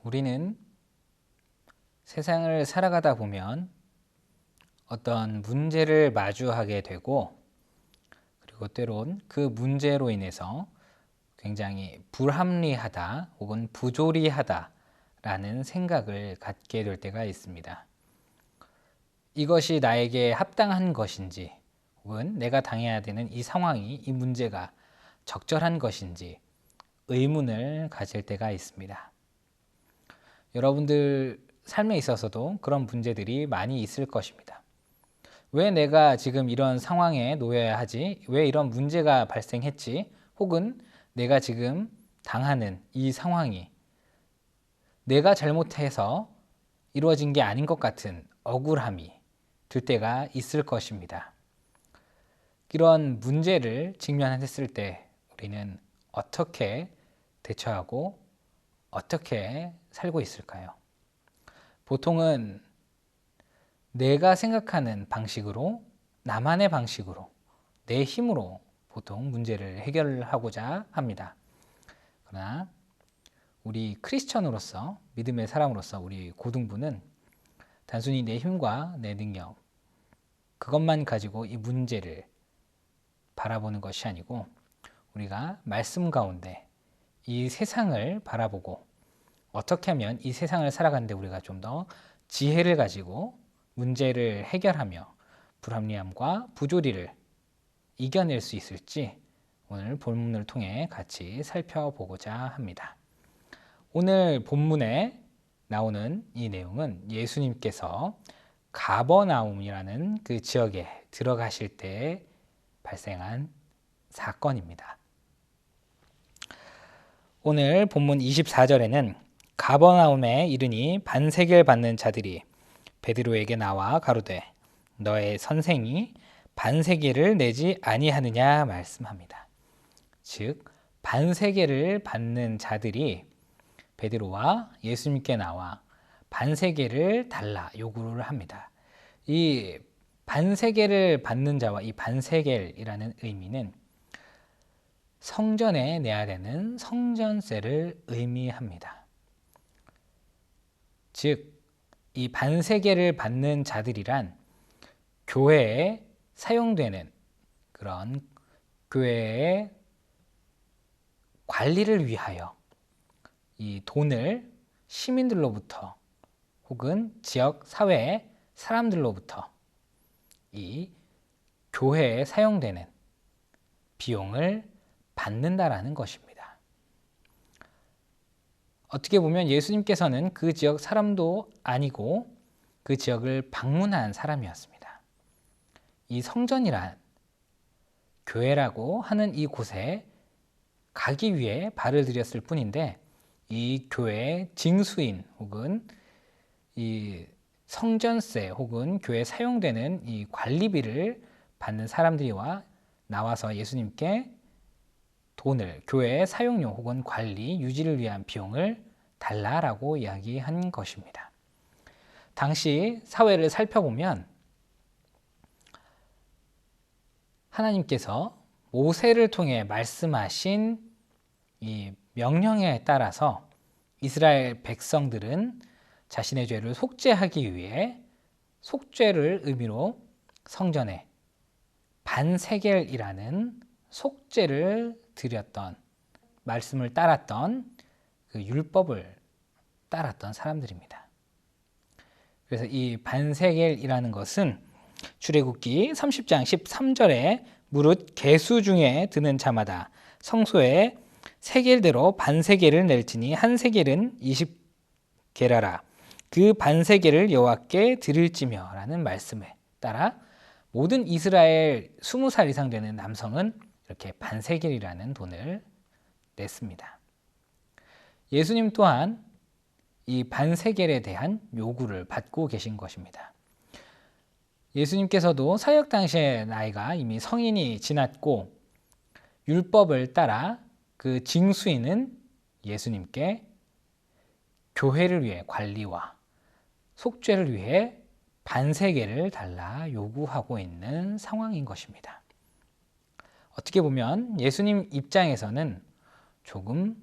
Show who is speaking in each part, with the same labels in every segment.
Speaker 1: 우리는 세상을 살아가다 보면 어떤 문제를 마주하게 되고, 그리고 때론 그 문제로 인해서 굉장히 불합리하다 혹은 부조리하다 라는 생각을 갖게 될 때가 있습니다. 이것이 나에게 합당한 것인지, 혹은 내가 당해야 되는 이 상황이, 이 문제가 적절한 것인지 의문을 가질 때가 있습니다. 여러분들 삶에 있어서도 그런 문제들이 많이 있을 것입니다. 왜 내가 지금 이런 상황에 놓여야 하지? 왜 이런 문제가 발생했지? 혹은 내가 지금 당하는 이 상황이 내가 잘못해서 이루어진 게 아닌 것 같은 억울함이 들 때가 있을 것입니다. 이런 문제를 직면했을 때 우리는 어떻게 대처하고 어떻게 살고 있을까요? 보통은 내가 생각하는 방식으로, 나만의 방식으로, 내 힘으로 보통 문제를 해결하고자 합니다. 그러나 우리 크리스천으로서, 믿음의 사람으로서 우리 고등부는 단순히 내 힘과 내 능력, 그것만 가지고 이 문제를 바라보는 것이 아니고, 우리가 말씀 가운데 이 세상을 바라보고 어떻게 하면 이 세상을 살아가는데 우리가 좀 더 지혜를 가지고 문제를 해결하며 불합리함과 부조리를 이겨낼 수 있을지 오늘 본문을 통해 같이 살펴보고자 합니다. 오늘 본문에 나오는 이 내용은 예수님께서 가버나움이라는 그 지역에 들어가실 때 발생한 사건입니다. 오늘 본문 24절에는 가버나움에 이르니 반세겔 받는 자들이 베드로에게 나와 가로되 너의 선생이 반세겔을 내지 아니하느냐 말씀합니다. 즉 반세겔을 받는 자들이 베드로와 예수님께 나와 반세겔을 달라 요구를 합니다. 이 반세겔을 받는 자와 이 반세겔이라는 의미는 성전에 내야 되는 성전세를 의미합니다. 즉, 이 반세겔을 받는 자들이란 교회에 사용되는 그런 교회의 관리를 위하여 이 돈을 시민들로부터 혹은 지역 사회의 사람들로부터 이 교회에 사용되는 비용을 받는다라는 것입니다. 어떻게 보면 예수님께서는 그 지역 사람도 아니고 그 지역을 방문한 사람이었습니다. 이 성전이란 교회라고 하는 이 곳에 가기 위해 발을 들였을 뿐인데 이 교회의 징수인 혹은 이 성전세 혹은 교회에 사용되는 이 관리비를 받는 사람들이와 나와서 예수님께 돈을 교회의 사용료 혹은 관리, 유지를 위한 비용을 달라라고 이야기한 것입니다. 당시 사회를 살펴보면 하나님께서 모세를 통해 말씀하신 이 명령에 따라서 이스라엘 백성들은 자신의 죄를 속죄하기 위해 속죄를 의미로 성전에 반세겔이라는 속죄를 드렸던, 말씀을 따랐던 그 율법을 따랐던 사람들입니다. 그래서 이 반세겔이라는 것은 출애굽기 30장 13절에 무릇 계수 중에 드는 자마다 성소에 세겔대로 반세겔을 낼지니 한 세겔은 20게라라 그 반세겔을 여호와께 드릴지며 라는 말씀에 따라 모든 이스라엘 20살 이상 되는 남성은 이렇게 반세겔이라는 돈을 냈습니다. 예수님 또한 이 반세겔에 대한 요구를 받고 계신 것입니다. 예수님께서도 사역 당시의 나이가 이미 성인이 지났고 율법을 따라 그 징수인은 예수님께 교회를 위해 관리와 속죄를 위해 반세겔을 달라 요구하고 있는 상황인 것입니다. 어떻게 보면 예수님 입장에서는 조금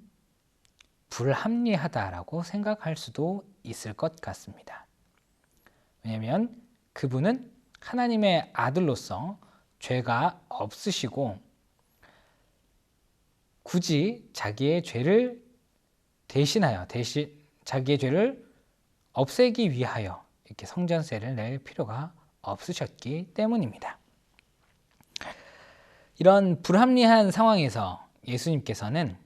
Speaker 1: 불합리하다라고 생각할 수도 있을 것 같습니다. 왜냐하면 그분은 하나님의 아들로서 죄가 없으시고 굳이 자기의 죄를 자기의 죄를 없애기 위하여 이렇게 성전세를 낼 필요가 없으셨기 때문입니다. 이런 불합리한 상황에서 예수님께서는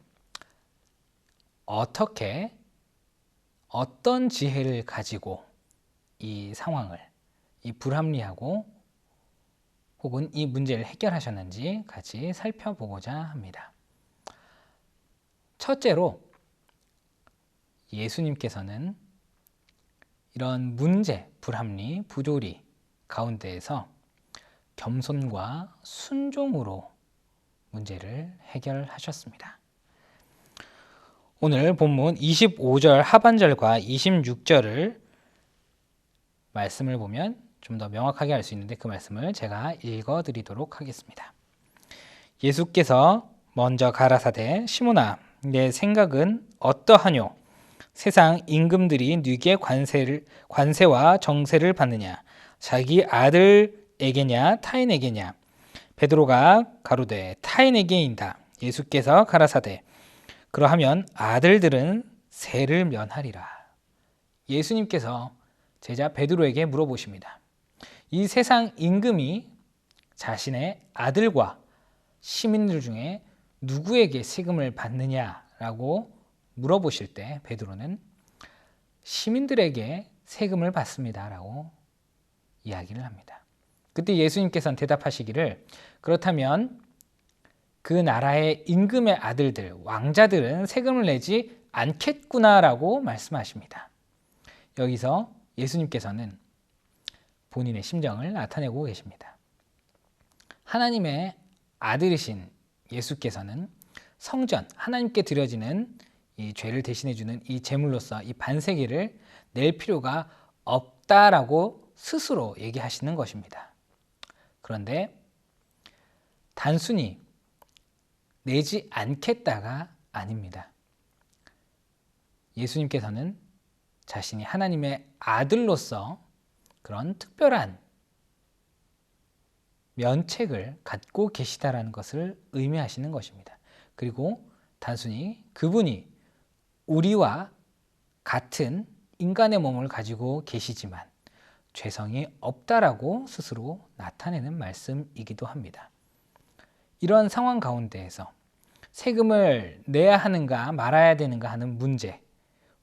Speaker 1: 어떤 지혜를 가지고 이 상황을, 이 불합리하고 혹은 이 문제를 해결하셨는지 같이 살펴보고자 합니다. 첫째로 예수님께서는 이런 문제, 불합리, 부조리 가운데에서 겸손과 순종으로 문제를 해결하셨습니다. 오늘 본문 25절 하반절과 26절을 말씀을 보면 좀 더 명확하게 알 수 있는데 그 말씀을 제가 읽어드리도록 하겠습니다. 예수께서 먼저 가라사대 시몬아 내 생각은 어떠하뇨? 세상 임금들이 네게 관세와 정세를 받느냐? 자기 아들에게냐 타인에게냐? 베드로가 가로되 타인에게인다. 예수께서 가라사대 그러하면 아들들은 세를 면하리라. 예수님께서 제자 베드로에게 물어보십니다. 이 세상 임금이 자신의 아들과 시민들 중에 누구에게 세금을 받느냐라고 물어보실 때 베드로는 시민들에게 세금을 받습니다라고 이야기를 합니다. 그때 예수님께서는 대답하시기를 그렇다면 그 나라의 임금의 아들들, 왕자들은 세금을 내지 않겠구나라고 말씀하십니다. 여기서 예수님께서는 본인의 심정을 나타내고 계십니다. 하나님의 아들이신 예수께서는 성전, 하나님께 드려지는 이 죄를 대신해주는 이 제물로서 이 반세기를 낼 필요가 없다라고 스스로 얘기하시는 것입니다. 그런데 단순히 내지 않겠다가 아닙니다. 예수님께서는 자신이 하나님의 아들로서 그런 특별한 면책을 갖고 계시다라는 것을 의미하시는 것입니다. 그리고 단순히 그분이 우리와 같은 인간의 몸을 가지고 계시지만 죄성이 없다라고 스스로 나타내는 말씀이기도 합니다. 이런 상황 가운데에서 세금을 내야 하는가 말아야 되는가 하는 문제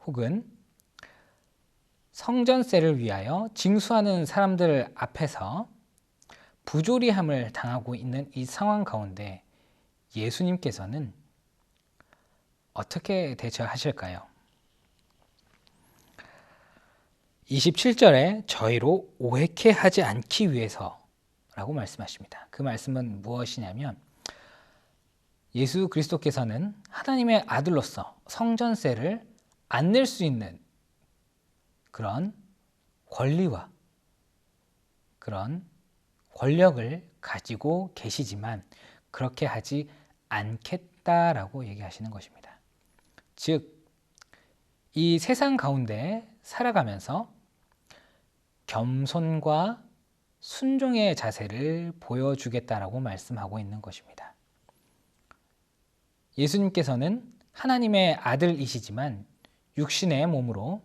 Speaker 1: 혹은 성전세를 위하여 징수하는 사람들 앞에서 부조리함을 당하고 있는 이 상황 가운데 예수님께서는 어떻게 대처하실까요? 27절에 저희로 오해케 하지 않기 위해서라고 말씀하십니다. 그 말씀은 무엇이냐면 예수 그리스도께서는 하나님의 아들로서 성전세를 안 낼 수 있는 그런 권리와 그런 권력을 가지고 계시지만 그렇게 하지 않겠다라고 얘기하시는 것입니다. 즉, 이 세상 가운데 살아가면서 겸손과 순종의 자세를 보여주겠다라고 말씀하고 있는 것입니다. 예수님께서는 하나님의 아들이시지만 육신의 몸으로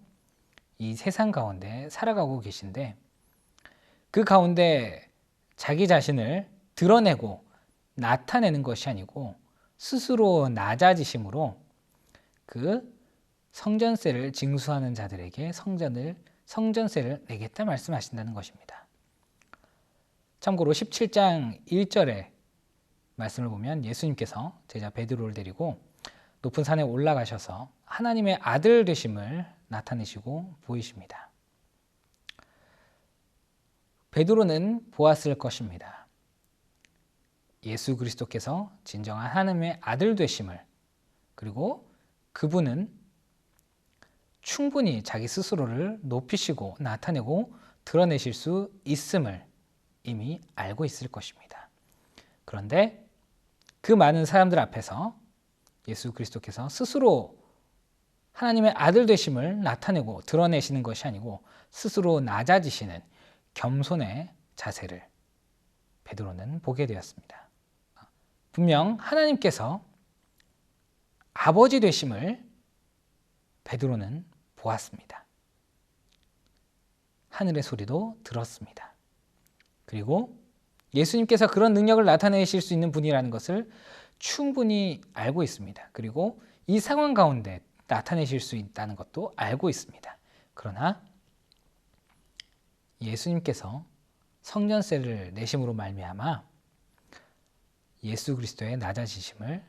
Speaker 1: 이 세상 가운데 살아가고 계신데 그 가운데 자기 자신을 드러내고 나타내는 것이 아니고 스스로 낮아지심으로 그 성전세를 징수하는 자들에게 성전세를 내겠다 말씀하신다는 것입니다. 참고로 17장 1절에 말씀을 보면 예수님께서 제자 베드로를 데리고 높은 산에 올라가셔서 하나님의 아들 되심을 나타내시고 보이십니다. 베드로는 보았을 것입니다. 예수 그리스도께서 진정한 하나님의 아들 되심을, 그리고 그분은 충분히 자기 스스로를 높이시고 나타내고 드러내실 수 있음을 이미 알고 있을 것입니다. 그런데 그 많은 사람들 앞에서 예수 그리스도께서 스스로 하나님의 아들 되심을 나타내고 드러내시는 것이 아니고 스스로 낮아지시는 겸손의 자세를 베드로는 보게 되었습니다. 분명 하나님께서 아버지 되심을 베드로는 보았습니다. 하늘의 소리도 들었습니다. 그리고 예수님께서 그런 능력을 나타내실 수 있는 분이라는 것을 충분히 알고 있습니다. 그리고 이 상황 가운데 나타내실 수 있다는 것도 알고 있습니다. 그러나 예수님께서 성전세를 내심으로 말미암아 예수 그리스도의 낮아지심을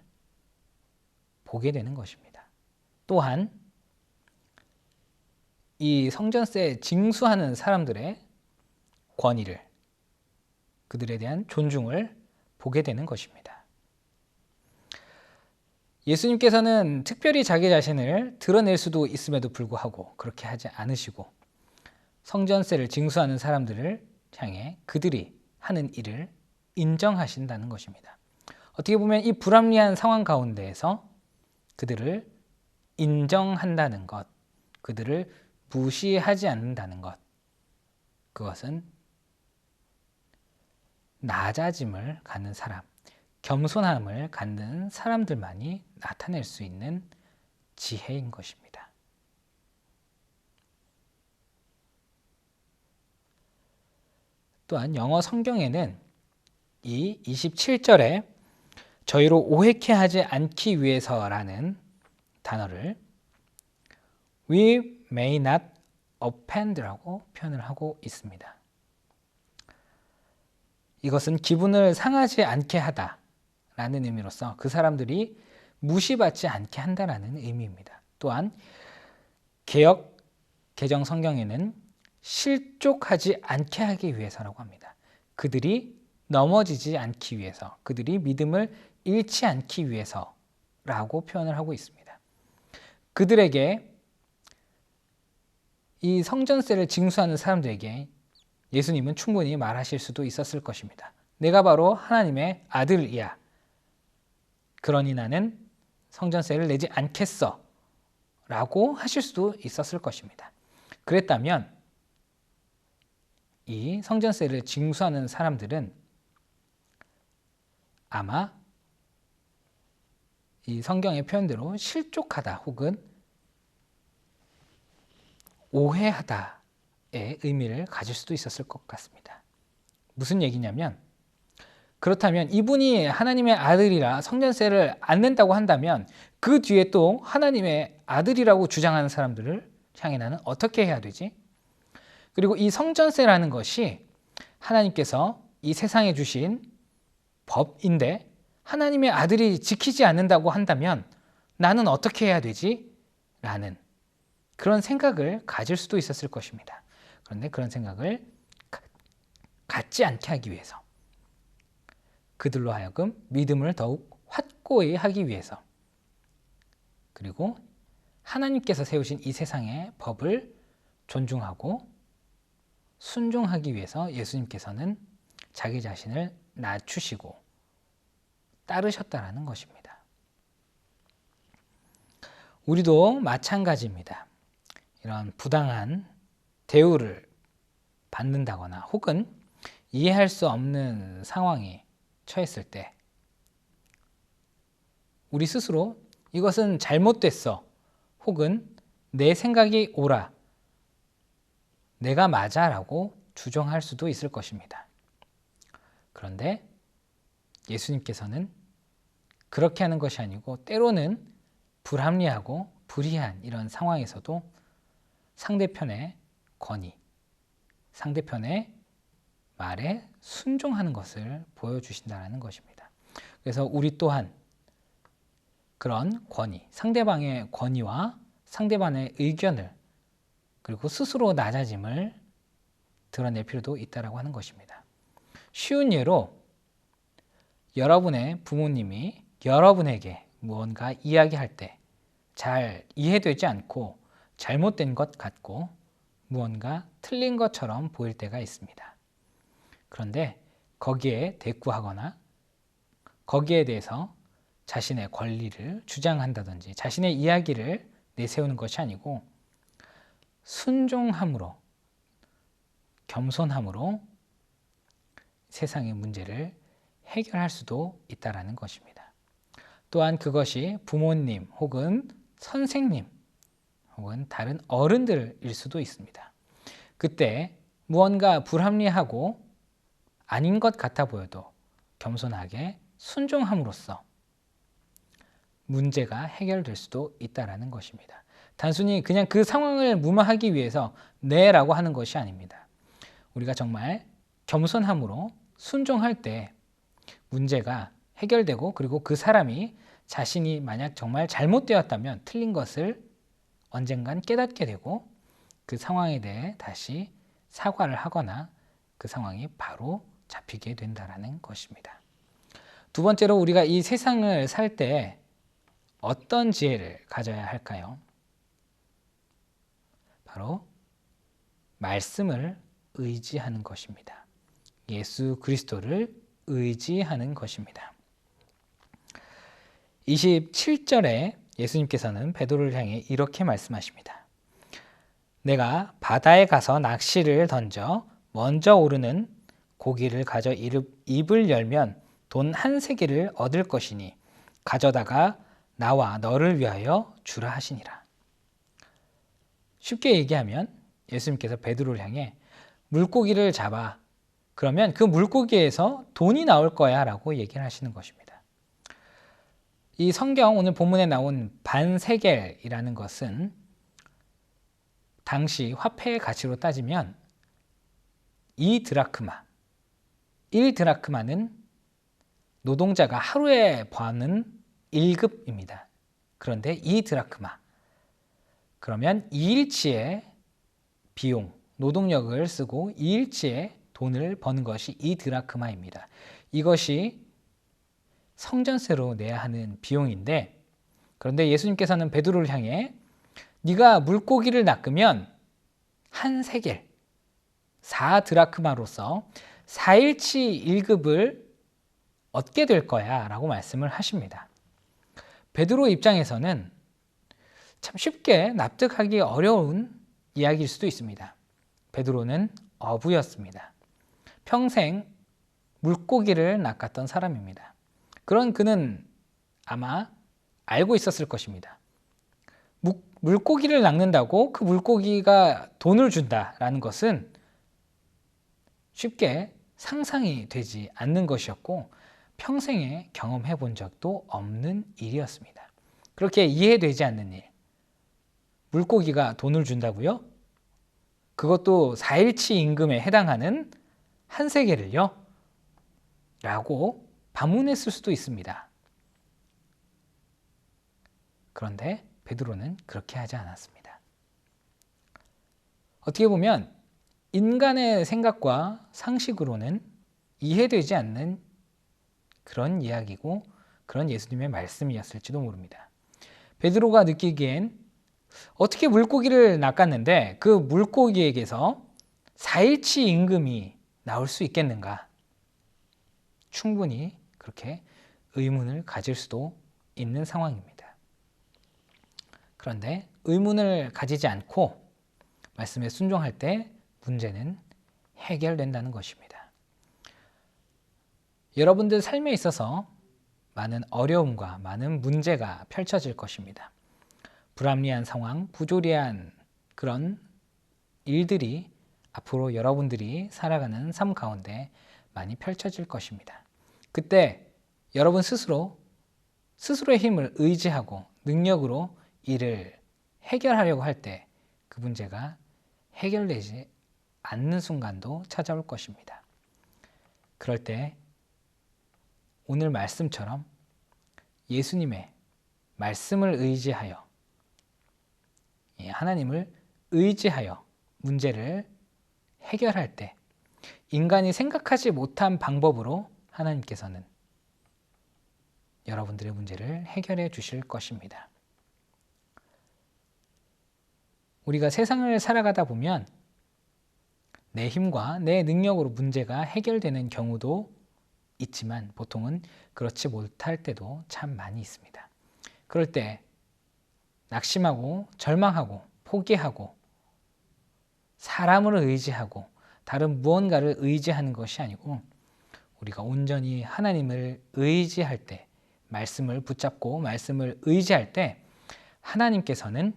Speaker 1: 보게 되는 것입니다. 또한 이 성전세 징수하는 사람들의 권위를, 그들에 대한 존중을 보게 되는 것입니다. 예수님께서는 특별히 자기 자신을 드러낼 수도 있음에도 불구하고 그렇게 하지 않으시고 성전세를 징수하는 사람들을 향해 그들이 하는 일을 인정하신다는 것입니다. 어떻게 보면 이 불합리한 상황 가운데에서 그들을 인정한다는 것, 그들을 무시하지 않는다는 것, 그것은 낮아짐을 갖는 사람, 겸손함을 갖는 사람들만이 나타낼 수 있는 지혜인 것입니다. 또한 영어 성경에는 이 27절에 저희로 오해케 하지 않기 위해서라는 단어를 We may not offend라고 표현을 하고 있습니다. 이것은 기분을 상하지 않게 하다라는 의미로서 그 사람들이 무시받지 않게 한다라는 의미입니다. 또한 개역 개정 성경에는 실족하지 않게 하기 위해서라고 합니다. 그들이 넘어지지 않기 위해서, 그들이 믿음을 잃지 않기 위해서라고 표현을 하고 있습니다. 그들에게 이 성전세를 징수하는 사람들에게 예수님은 충분히 말하실 수도 있었을 것입니다. 내가 바로 하나님의 아들이야. 그러니 나는 성전세를 내지 않겠어. 라고 하실 수도 있었을 것입니다. 그랬다면 이 성전세를 징수하는 사람들은 아마 이 성경의 표현대로 실족하다 혹은 오해하다의 의미를 가질 수도 있었을 것 같습니다. 무슨 얘기냐면, 그렇다면 이분이 하나님의 아들이라 성전세를 안 낸다고 한다면 그 뒤에 또 하나님의 아들이라고 주장하는 사람들을 향해 나는 어떻게 해야 되지? 그리고 이 성전세라는 것이 하나님께서 이 세상에 주신 법인데 하나님의 아들이 지키지 않는다고 한다면 나는 어떻게 해야 되지? 라는 그런 생각을 가질 수도 있었을 것입니다. 그런데 그런 생각을 갖지 않게 하기 위해서, 그들로 하여금 믿음을 더욱 확고히 하기 위해서, 그리고 하나님께서 세우신 이 세상의 법을 존중하고 순종하기 위해서 예수님께서는 자기 자신을 낮추시고 따르셨다라는 것입니다. 우리도 마찬가지입니다. 이런 부당한 대우를 받는다거나 혹은 이해할 수 없는 상황에 처했을 때 우리 스스로 이것은 잘못됐어 혹은 내 생각이 옳아, 내가 맞아 라고 주장할 수도 있을 것입니다. 그런데 예수님께서는 그렇게 하는 것이 아니고 때로는 불합리하고 불이한 이런 상황에서도 상대편의 권위, 상대편의 말에 순종하는 것을 보여주신다는 것입니다. 그래서 우리 또한 그런 권위, 상대방의 권위와 상대방의 의견을 그리고 스스로 낮아짐을 드러낼 필요도 있다고 하는 것입니다. 쉬운 예로 여러분의 부모님이 여러분에게 무언가 이야기할 때 잘 이해되지 않고 잘못된 것 같고 무언가 틀린 것처럼 보일 때가 있습니다. 그런데 거기에 대꾸하거나 거기에 대해서 자신의 권리를 주장한다든지 자신의 이야기를 내세우는 것이 아니고 순종함으로, 겸손함으로 세상의 문제를 해결할 수도 있다는 것입니다. 또한 그것이 부모님 혹은 선생님 혹은 다른 어른들일 수도 있습니다. 그때 무언가 불합리하고 아닌 것 같아 보여도 겸손하게 순종함으로써 문제가 해결될 수도 있다는 것입니다. 단순히 그냥 그 상황을 무마하기 위해서 네라고 하는 것이 아닙니다. 우리가 정말 겸손함으로 순종할 때 문제가 해결되고, 그리고 그 사람이 자신이 만약 정말 잘못되었다면 틀린 것을 언젠간 깨닫게 되고 그 상황에 대해 다시 사과를 하거나 그 상황이 바로 잡히게 된다는 것입니다. 두 번째로, 우리가 이 세상을 살 때 어떤 지혜를 가져야 할까요? 바로 말씀을 의지하는 것입니다. 예수 그리스도를 의지하는 것입니다. 27절에 예수님께서는 베드로를 향해 이렇게 말씀하십니다. 내가 바다에 가서 낚시를 던져 먼저 오르는 고기를 가져 입을 열면 돈 한 세겔을 얻을 것이니 가져다가 나와 너를 위하여 주라 하시니라. 쉽게 얘기하면 예수님께서 베드로를 향해 물고기를 잡아, 그러면 그 물고기에서 돈이 나올 거야 라고 얘기를 하시는 것입니다. 이 성경 오늘 본문에 나온 반세겔이라는 것은 당시 화폐의 가치로 따지면 2드라크마, 1드라크마는 노동자가 하루에 버는 1급입니다. 그런데 2드라크마, 그러면 2일치의 비용, 노동력을 쓰고 2일치의 돈을 버는 것이 2드라크마입니다. 이것이 성전세로 내야 하는 비용인데, 그런데 예수님께서는 베드로를 향해 네가 물고기를 낚으면 한 세겔, 4드라크마로서 4일치 1급을 얻게 될 거야 라고 말씀을 하십니다. 베드로 입장에서는 참 쉽게 납득하기 어려운 이야기일 수도 있습니다. 베드로는 어부였습니다. 평생 물고기를 낚았던 사람입니다. 그런 그는 아마 알고 있었을 것입니다. 물고기를 낚는다고 그 물고기가 돈을 준다라는 것은 쉽게 상상이 되지 않는 것이었고 평생에 경험해 본 적도 없는 일이었습니다. 그렇게 이해되지 않는 일, 물고기가 돈을 준다고요? 그것도 4일치 임금에 해당하는 한 세겔을요? 라고 반문했을 수도 있습니다. 그런데 베드로는 그렇게 하지 않았습니다. 어떻게 보면 인간의 생각과 상식으로는 이해되지 않는 그런 이야기고 그런 예수님의 말씀이었을지도 모릅니다. 베드로가 느끼기엔 어떻게 물고기를 낚았는데 그 물고기에게서 4일치 임금이 나올 수 있겠는가? 충분히 그렇게 의문을 가질 수도 있는 상황입니다. 그런데 의문을 가지지 않고 말씀에 순종할 때 문제는 해결된다는 것입니다. 여러분들 삶에 있어서 많은 어려움과 많은 문제가 펼쳐질 것입니다. 불합리한 상황, 부조리한 그런 일들이 앞으로 여러분들이 살아가는 삶 가운데 많이 펼쳐질 것입니다. 그때 여러분 스스로의 힘을 의지하고 능력으로 이를 해결하려고 할 때 그 문제가 해결되지 않는 순간도 찾아올 것입니다. 그럴 때 오늘 말씀처럼 예수님의 말씀을 의지하여, 하나님을 의지하여 문제를 해결할 때 인간이 생각하지 못한 방법으로 하나님께서는 여러분들의 문제를 해결해 주실 것입니다. 우리가 세상을 살아가다 보면 내 힘과 내 능력으로 문제가 해결되는 경우도 있지만 보통은 그렇지 못할 때도 참 많이 있습니다. 그럴 때 낙심하고 절망하고 포기하고 사람을 의지하고 다른 무언가를 의지하는 것이 아니고 우리가 온전히 하나님을 의지할 때, 말씀을 붙잡고 말씀을 의지할 때 하나님께서는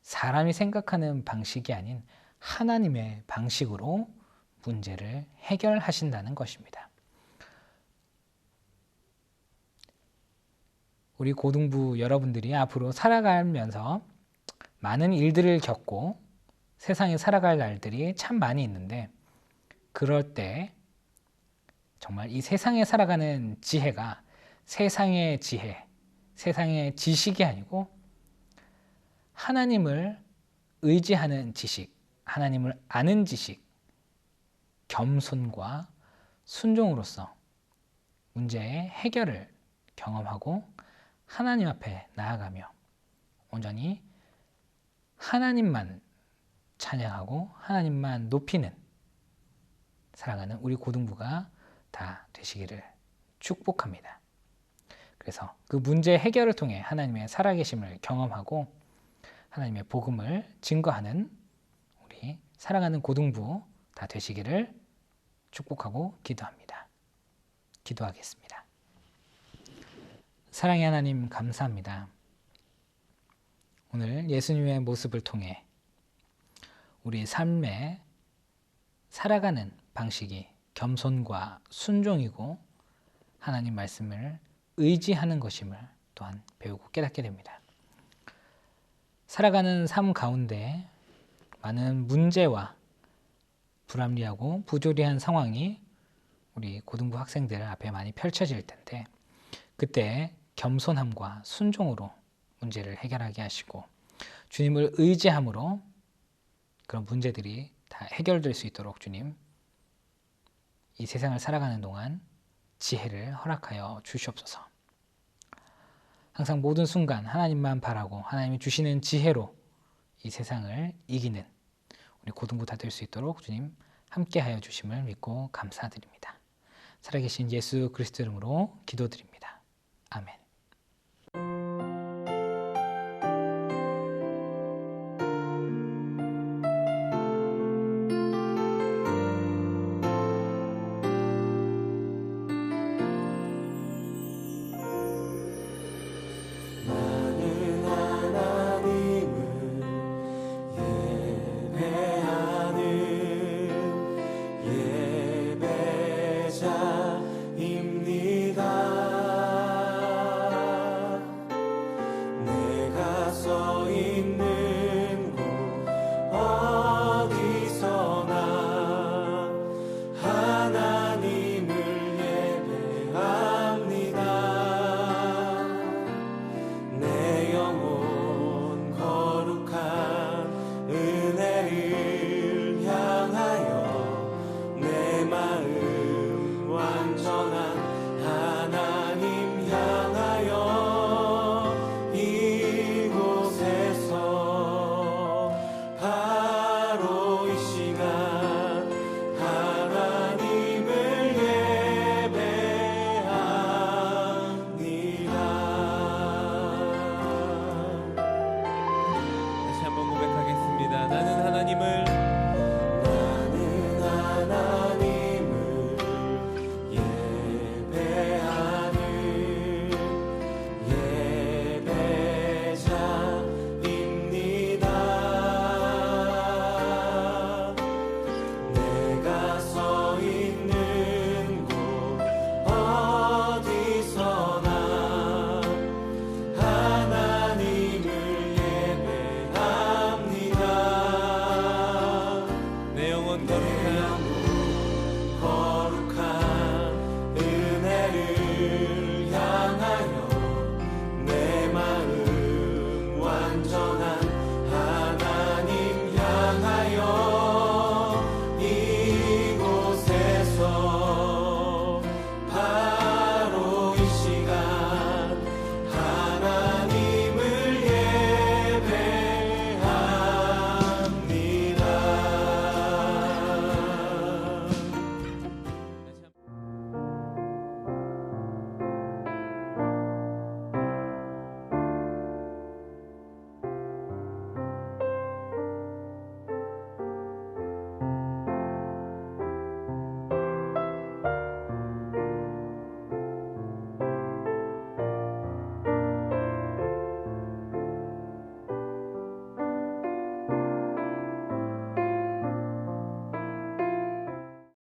Speaker 1: 사람이 생각하는 방식이 아닌 하나님의 방식으로 문제를 해결하신다는 것입니다. 우리 고등부 여러분들이 앞으로 살아가면서 많은 일들을 겪고 세상에 살아갈 날들이 참 많이 있는데, 그럴 때 정말 이 세상에 살아가는 지혜가 세상의 지혜, 세상의 지식이 아니고 하나님을 의지하는 지식, 하나님을 아는 지식, 겸손과 순종으로서 문제의 해결을 경험하고 하나님 앞에 나아가며 온전히 하나님만 찬양하고 하나님만 높이는 살아가는 우리 고등부가 다 되시기를 축복합니다. 그래서 그 문제 해결을 통해 하나님의 살아계심을 경험하고 하나님의 복음을 증거하는 우리 사랑하는 고등부 다 되시기를 축복하고 기도합니다. 기도하겠습니다. 사랑의 하나님, 감사합니다. 오늘 예수님의 모습을 통해 우리 삶에 살아가는 방식이 겸손과 순종이고 하나님 말씀을 의지하는 것임을 또한 배우고 깨닫게 됩니다. 살아가는 삶 가운데 많은 문제와 불합리하고 부조리한 상황이 우리 고등부 학생들 앞에 많이 펼쳐질 텐데, 그때 겸손함과 순종으로 문제를 해결하게 하시고 주님을 의지함으로 그런 문제들이 다 해결될 수 있도록 주님, 이 세상을 살아가는 동안 지혜를 허락하여 주시옵소서. 항상 모든 순간 하나님만 바라고 하나님이 주시는 지혜로 이 세상을 이기는 우리 고등부 다 될 수 있도록 주님 함께하여 주심을 믿고 감사드립니다. 살아계신 예수 그리스도 이름으로 기도드립니다. 아멘.